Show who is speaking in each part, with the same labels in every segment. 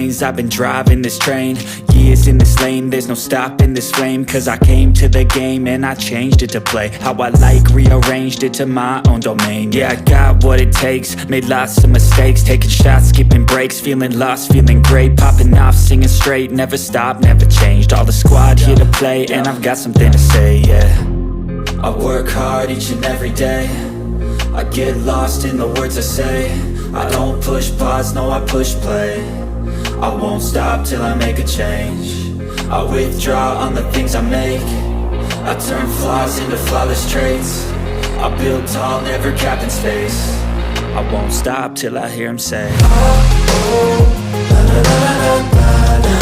Speaker 1: veins, I've been driving this train. Years in this lane, there's no stopping this flame. Cause I came to the game and I changed it to play how I like, rearranged it to my own domain. Yeah, I got what it takes, made lots of mistakes, taking shots, skipping breaks, feeling lost, feeling great, popping off, singing straight, never stopped, never changed. All the squad here to play, and I've got something to say, yeah. I work hard each and every day, I get lost in the words I say. I don't push pause, no I push play. I won't stop till I make a change. I withdraw on the things I make. I turn flaws into flawless traits. I build tall, never capped in space. I won't stop till I hear him say, oh, oh, la, la, la, la, la, la.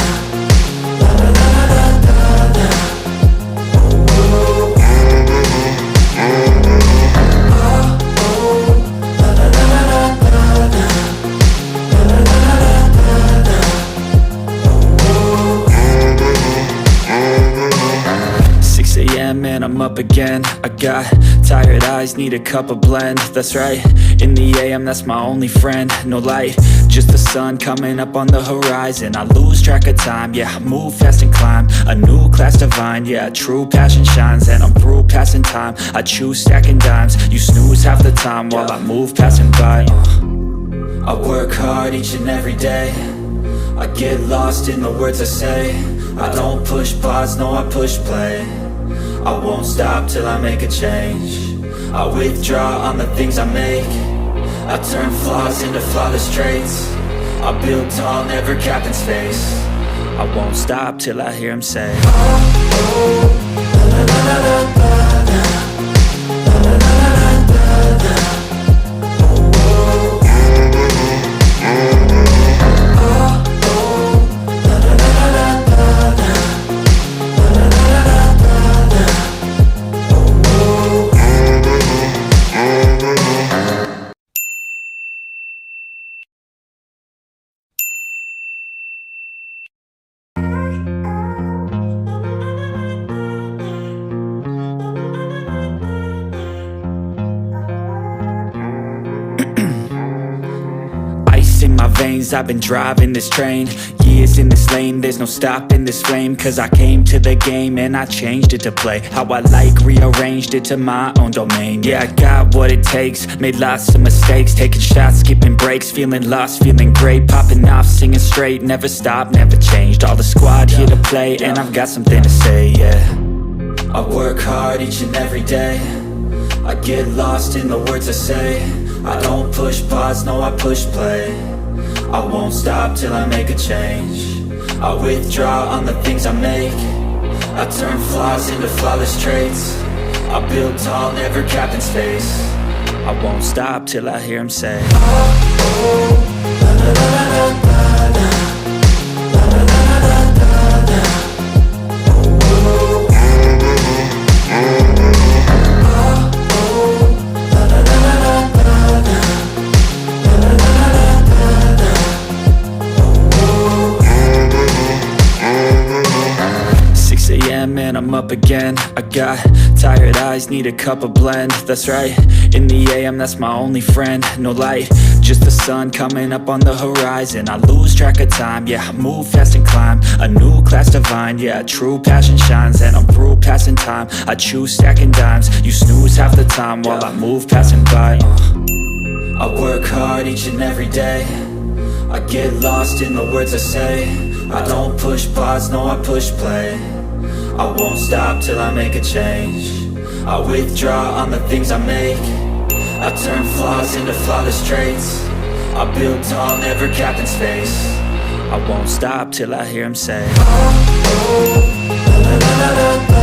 Speaker 1: And I'm up again. I got tired eyes, need a cup of blend. That's right, in the AM, that's my only friend. No light, just the sun coming up on the horizon. I lose track of time, yeah, I move fast and climb a new class divine, yeah, true passion shines. And I'm through passing time, I choose stacking dimes. You snooze half the time while I move passing by. I work hard each and every day, I get lost in the words I say. I don't push pause, no I push play. I won't stop till I make a change. I withdraw on the things I make. I turn flaws into flawless traits. I build tall, never capped in space. I won't stop till I hear him say, oh, oh, la, la, la, la, la, la. In my veins, I've been driving this train. Years in this lane, there's no stopping this flame. Cause I came to the game and I changed it to play how I like, rearranged it to my own domain. Yeah, I got what it takes, made lots of mistakes, taking shots, skipping breaks, feeling lost, feeling great, popping off, singing straight, never stopped, never changed. All the squad here to play, and I've got something to say, yeah. I work hard each and every day, I get lost in the words I say. I don't push pause, no I push play. I won't stop till I make a change. I withdraw on the things I make. I turn flaws into flawless traits. I build tall, never capped in space. I won't stop till I hear him say, oh, oh, la, la, la, la, la, la. And I'm up again. I got tired eyes, need a cup of blend. That's right, in the AM, that's my only friend. No light, just the sun coming up on the horizon. I lose track of time, yeah, I move fast and climb a new class divine, yeah, true passion shines. And I'm through passing time, I choose stacking dimes. You snooze half the time while I move passing by. I work hard each and every day, I get lost in the words I say. I don't push pause, no I push play. I won't stop till I make a change. I withdraw on the things I make. I turn flaws into flawless traits. I build tall, never capped in space. I won't stop till I hear him say, oh, oh, la, la, la, la, la.